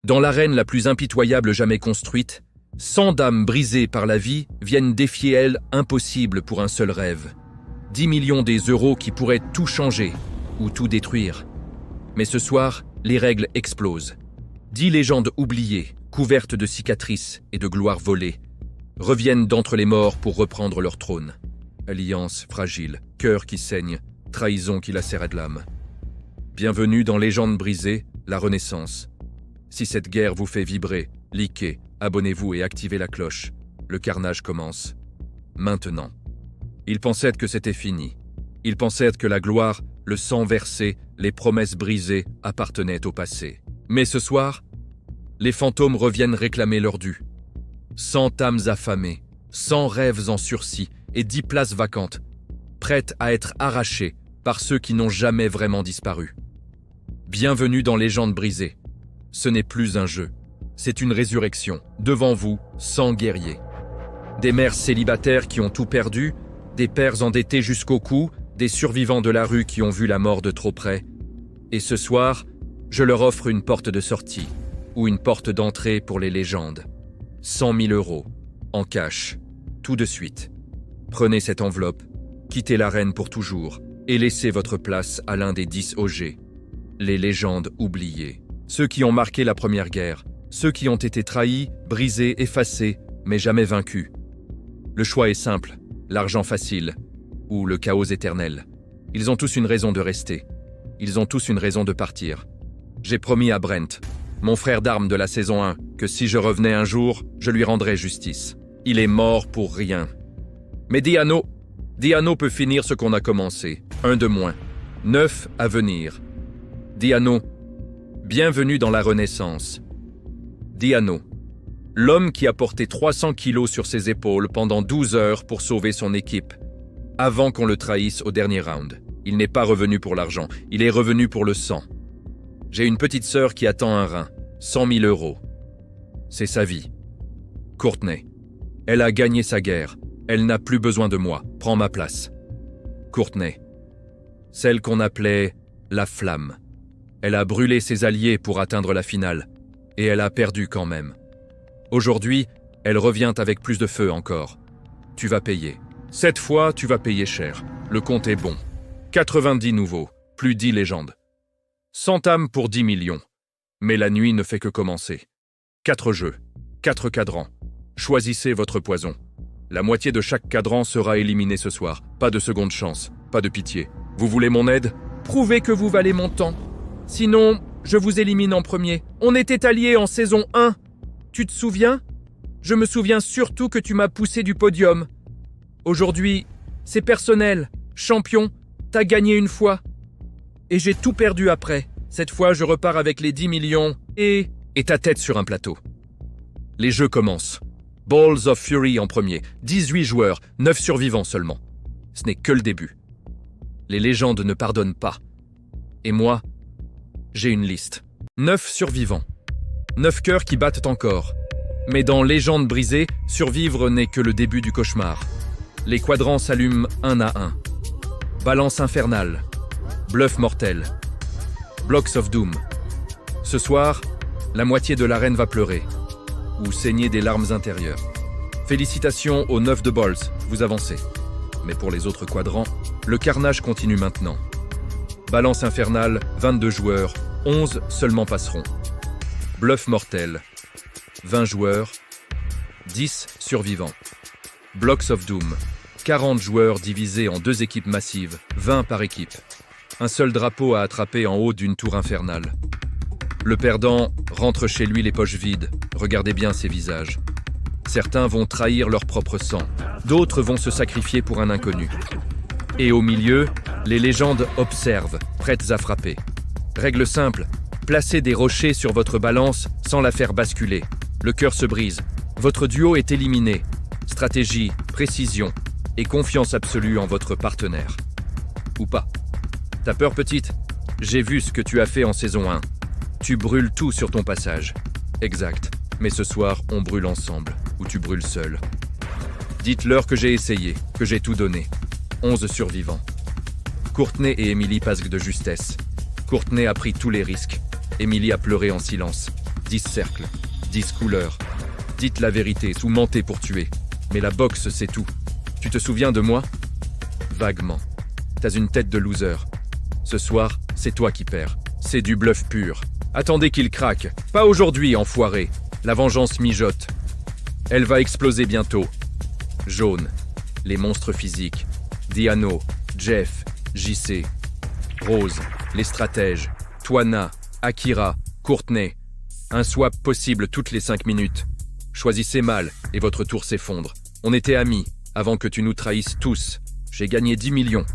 Dans l'arène la plus impitoyable jamais construite, 100 dames brisées par la vie viennent défier elles impossible pour un seul rêve. 10 millions des euros qui pourraient tout changer ou tout détruire. Mais ce soir, les règles explosent. 10 légendes oubliées, couvertes de cicatrices et de gloire volée, reviennent d'entre les morts pour reprendre leur trône. Alliance fragile, cœur qui saigne, trahison qui lacérait l'âme. Bienvenue dans Légendes brisées, la Renaissance. Si cette guerre vous fait vibrer, likez, abonnez-vous et activez la cloche. Le carnage commence. Maintenant. Ils pensaient que c'était fini. Ils pensaient que la gloire, le sang versé, les promesses brisées appartenaient au passé. Mais ce soir, les fantômes reviennent réclamer leur dû. 100 âmes affamées, 100 rêves en sursis et 10 places vacantes, prêtes à être arrachées par ceux qui n'ont jamais vraiment disparu. Bienvenue dans Légendes brisées. Ce n'est plus un jeu, c'est une résurrection. Devant vous, 100 guerriers. Des mères célibataires qui ont tout perdu, des pères endettés jusqu'au cou, des survivants de la rue qui ont vu la mort de trop près. Et ce soir, je leur offre une porte de sortie, ou une porte d'entrée pour les légendes. 100 000 euros, en cash, tout de suite. Prenez cette enveloppe, quittez l'arène pour toujours, et laissez votre place à l'un des 10 OG. Les légendes oubliées. Ceux qui ont marqué la première guerre, ceux qui ont été trahis, brisés, effacés, mais jamais vaincus. Le choix est simple, l'argent facile, ou le chaos éternel. Ils ont tous une raison de rester. Ils ont tous une raison de partir. J'ai promis à Brent, mon frère d'armes de la saison 1, que si je revenais un jour, je lui rendrais justice. Il est mort pour rien. Mais Diano peut finir ce qu'on a commencé. 1 de moins. 9 à venir. Diano, bienvenue dans la Renaissance. Diano, l'homme qui a porté 300 kilos sur ses épaules pendant 12 heures pour sauver son équipe, avant qu'on le trahisse au dernier round. Il n'est pas revenu pour l'argent, il est revenu pour le sang. J'ai une petite sœur qui attend un rein, 100 000 euros. C'est sa vie. Courtney, elle a gagné sa guerre, elle n'a plus besoin de moi, prends ma place. Courtney, celle qu'on appelait la flamme. Elle a brûlé ses alliés pour atteindre la finale, et elle a perdu quand même. Aujourd'hui, elle revient avec plus de feu encore. Tu vas payer. Cette fois, tu vas payer cher. Le compte est bon. 90 nouveaux, plus 10 légendes. 100 âmes pour 10 millions. Mais la nuit ne fait que commencer. 4 jeux, 4 cadrans. Choisissez votre poison. La moitié de chaque cadran sera éliminée ce soir. Pas de seconde chance, pas de pitié. Vous voulez mon aide? Prouvez que vous valez mon temps. Sinon, je vous élimine en premier. On était alliés en saison 1. Tu te souviens? Je me souviens surtout que tu m'as poussé du podium. Aujourd'hui, c'est personnel. Champion, t'as gagné une fois. Et j'ai tout perdu après. Cette fois, je repars avec les 10 millions et ta tête sur un plateau. Les jeux commencent. Balls of Fury en premier. 18 joueurs, 9 survivants seulement. Ce n'est que le début. Les légendes ne pardonnent pas. Et moi, j'ai une liste. 9 survivants. 9 cœurs qui battent encore. Mais dans Légendes brisées, survivre n'est que le début du cauchemar. Les quadrants s'allument un à un. Balance infernale. Bluff mortel. Blocks of Doom. Ce soir, la moitié de l'arène va pleurer. Ou saigner des larmes intérieures. Félicitations aux 9 de Balls, vous avancez. Mais pour les autres quadrants, le carnage continue maintenant. Balance infernale, 22 joueurs, 11 seulement passeront. Bluff mortel, 20 joueurs, 10 survivants. Blocks of Doom, 40 joueurs divisés en 2 équipes massives, 20 par équipe. Un seul drapeau à attraper en haut d'une tour infernale. Le perdant rentre chez lui les poches vides, regardez bien ses visages. Certains vont trahir leur propre sang, d'autres vont se sacrifier pour un inconnu. Et au milieu, les légendes observent, prêtes à frapper. Règle simple, placez des rochers sur votre balance sans la faire basculer. Le cœur se brise, votre duo est éliminé. Stratégie, précision et confiance absolue en votre partenaire. Ou pas. T'as peur, petite? J'ai vu ce que tu as fait en saison 1. Tu brûles tout sur ton passage. Exact. Mais ce soir, on brûle ensemble, ou tu brûles seul. Dites-leur que j'ai essayé, que j'ai tout donné. 11 survivants. Courtney et Emily passent de justesse. Courtney a pris tous les risques. Emily a pleuré en silence. 10 cercles, 10 couleurs. Dites la vérité, ou mentez pour tuer. Mais la boxe, c'est tout. Tu te souviens de moi? Vaguement. T'as une tête de loser. Ce soir, c'est toi qui perds. C'est du bluff pur. Attendez qu'il craque. Pas aujourd'hui, enfoiré. La vengeance mijote. Elle va exploser bientôt. Jaune. Les monstres physiques. Diano, Jeff, JC. Rose, les stratèges. Twana, Akira, Courtney. Un swap possible toutes les 5 minutes. Choisissez mal et votre tour s'effondre. On était amis avant que tu nous trahisses tous. J'ai gagné 10 millions.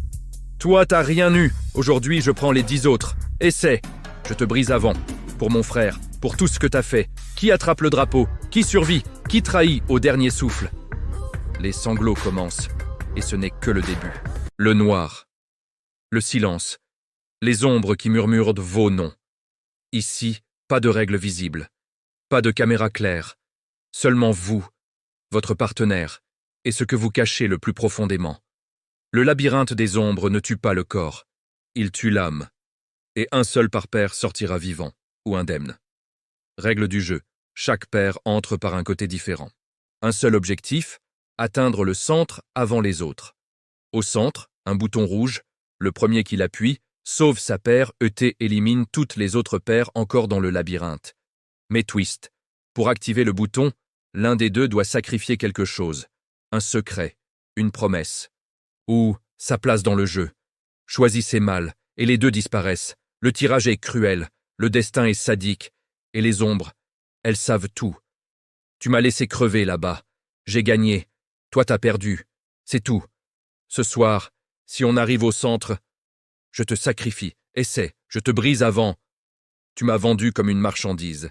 Toi, t'as rien eu. Aujourd'hui, je prends les 10 autres. Essaie. Je te brise avant. Pour mon frère. Pour tout ce que t'as fait. Qui attrape le drapeau? Qui survit? Qui trahit au dernier souffle? Les sanglots commencent. Et ce n'est que le début. Le noir. Le silence. Les ombres qui murmurent vos noms. Ici, pas de règles visibles. Pas de caméra claire. Seulement vous, votre partenaire, et ce que vous cachez le plus profondément. Le labyrinthe des ombres ne tue pas le corps. Il tue l'âme. Et un seul par paire sortira vivant ou indemne. Règle du jeu. Chaque paire entre par un côté différent. Un seul objectif, atteindre le centre avant les autres. Au centre, un bouton rouge, le premier qui l'appuie, sauve sa paire, élimine toutes les autres paires encore dans le labyrinthe. Mais twist. Pour activer le bouton, l'un des deux doit sacrifier quelque chose. Un secret, une promesse. Ou sa place dans le jeu. Choisissez mal, et les deux disparaissent. Le tirage est cruel, le destin est sadique, et les ombres, elles savent tout. Tu m'as laissé crever là-bas. J'ai gagné. Toi t'as perdu. C'est tout. Ce soir, si on arrive au centre, je te sacrifie. Essaie, je te brise avant. Tu m'as vendu comme une marchandise.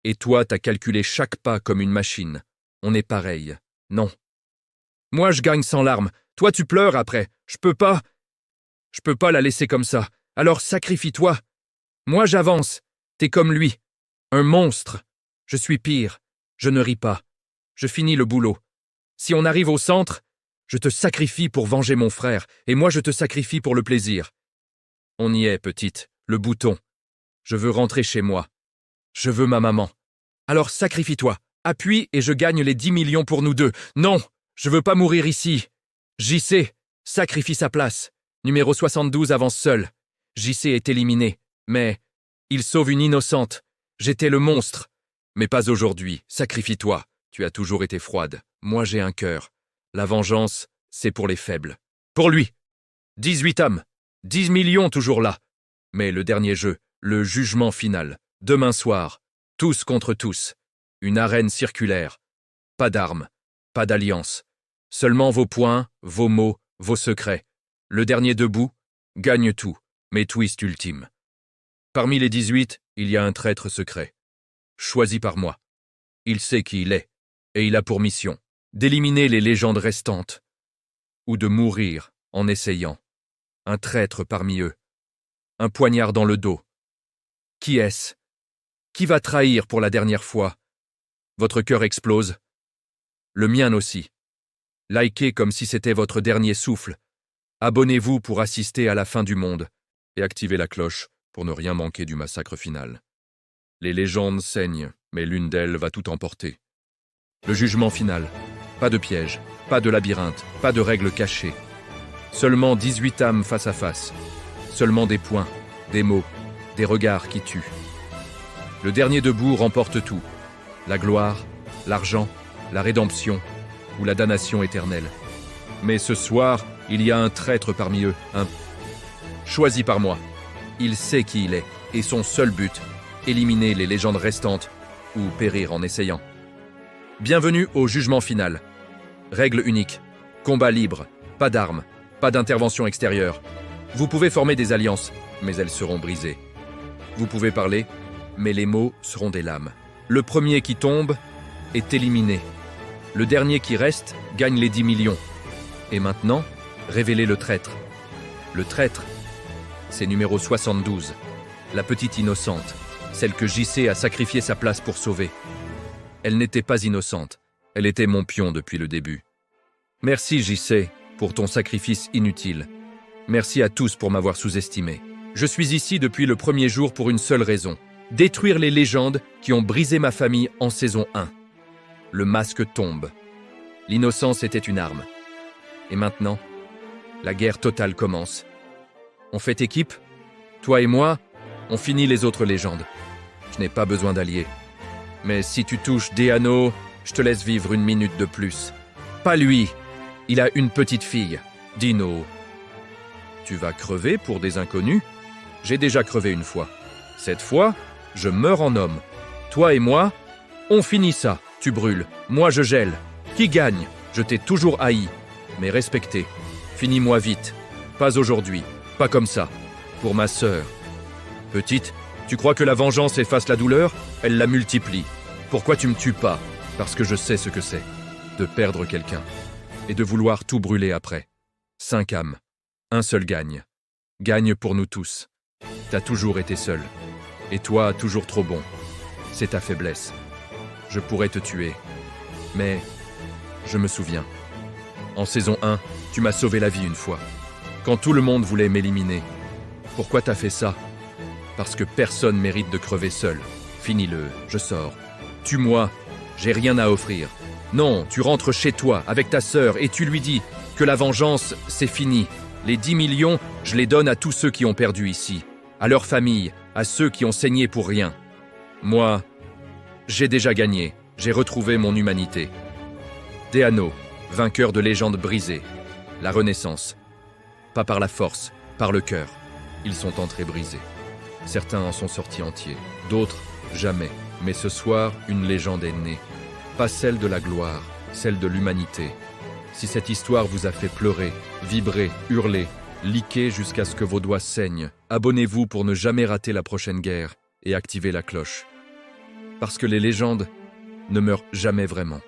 Et toi, t'as calculé chaque pas comme une machine. On est pareil. Non. Moi, je gagne sans larmes. Toi, tu pleures après. Je peux pas la laisser comme ça. Alors sacrifie-toi. Moi, j'avance. T'es comme lui. Un monstre. Je suis pire. Je ne ris pas. Je finis le boulot. Si on arrive au centre, je te sacrifie pour venger mon frère, et moi je te sacrifie pour le plaisir. On y est, petite. Le bouton. Je veux rentrer chez moi. Je veux ma maman. Alors sacrifie-toi. Appuie et je gagne les 10 millions pour nous deux. Non, je veux pas mourir ici. JC, sacrifie sa place. Numéro 72 avance seul. JC est éliminé, mais il sauve une innocente. J'étais le monstre. Mais pas aujourd'hui. Sacrifie-toi. Tu as toujours été froide. Moi j'ai un cœur. La vengeance, c'est pour les faibles. Pour lui. 18 âmes. 10 millions toujours là. Mais le dernier jeu, le jugement final. Demain soir. Tous contre tous. Une arène circulaire. Pas d'armes. Pas d'alliance. Seulement vos points, vos mots, vos secrets. Le dernier debout gagne tout. Mais twist ultime. Parmi les 18, il y a un traître secret. Choisi par moi. Il sait qui il est. Et il a pour mission d'éliminer les légendes restantes. Ou de mourir en essayant. Un traître parmi eux. Un poignard dans le dos. Qui est-ce? Qui va trahir pour la dernière fois? Votre cœur explose. Le mien aussi. Likez comme si c'était votre dernier souffle. Abonnez-vous pour assister à la fin du monde. Et activez la cloche pour ne rien manquer du massacre final. Les légendes saignent, mais l'une d'elles va tout emporter. Le jugement final. Pas de piège, pas de labyrinthe, pas de règles cachées. Seulement 18 âmes face à face. Seulement des points, des mots, des regards qui tuent. Le dernier debout remporte tout. La gloire, l'argent, la rédemption ou la damnation éternelle. Mais ce soir, il y a un traître parmi eux, un choisi par moi. Il sait qui il est, et son seul but, éliminer les légendes restantes ou périr en essayant. Bienvenue au jugement final. Règle unique. Combat libre. Pas d'armes. Pas d'intervention extérieure. Vous pouvez former des alliances, mais elles seront brisées. Vous pouvez parler, mais les mots seront des lames. Le premier qui tombe est éliminé. Le dernier qui reste gagne les 10 millions. Et maintenant, révélez le traître. Le traître, c'est numéro 72. La petite innocente, celle que JC a sacrifié sa place pour sauver. Elle n'était pas innocente, elle était mon pion depuis le début. Merci JC pour ton sacrifice inutile. Merci à tous pour m'avoir sous-estimé. Je suis ici depuis le premier jour pour une seule raison, Détruire les légendes qui ont brisé ma famille en saison 1. Le masque tombe. L'innocence était une arme. Et maintenant, la guerre totale commence. On fait équipe. Toi et moi, on finit les autres légendes. Je n'ai pas besoin d'alliés. Mais si tu touches Deano, je te laisse vivre 1 minute de plus. Pas lui. Il a une petite fille. Dino. Tu vas crever pour des inconnus? J'ai déjà crevé une fois. Cette fois, je meurs en homme. Toi et moi, on finit ça. Tu brûles. Moi, je gèle. Qui gagne? Je t'ai toujours haï. Mais respecté. Finis-moi vite. Pas aujourd'hui. Pas comme ça. Pour ma sœur. Petite, tu crois que la vengeance efface la douleur? Elle la multiplie. Pourquoi tu me tues pas? Parce que je sais ce que c'est. De perdre quelqu'un. Et de vouloir tout brûler après. 5 âmes. Un seul gagne. Gagne pour nous tous. T'as toujours été seul. Et toi, toujours trop bon. C'est ta faiblesse. Je pourrais te tuer. Mais je me souviens. En saison 1, tu m'as sauvé la vie une fois. Quand tout le monde voulait m'éliminer. Pourquoi t'as fait ça? Parce que personne mérite de crever seul. Finis-le, je sors. Tue-moi, j'ai rien à offrir. Non, tu rentres chez toi avec ta sœur et tu lui dis que la vengeance, c'est fini. Les 10 millions, je les donne à tous ceux qui ont perdu ici. À leurs familles, à ceux qui ont saigné pour rien. Moi, j'ai déjà gagné. J'ai retrouvé mon humanité. Deano, vainqueur de légendes brisées. La renaissance. Pas par la force, par le cœur. Ils sont entrés brisés. Certains en sont sortis entiers, d'autres, jamais. Mais ce soir, une légende est née. Pas celle de la gloire, celle de l'humanité. Si cette histoire vous a fait pleurer, vibrer, hurler, liquer jusqu'à ce que vos doigts saignent, abonnez-vous pour ne jamais rater la prochaine guerre et activez la cloche. Parce que les légendes ne meurent jamais vraiment.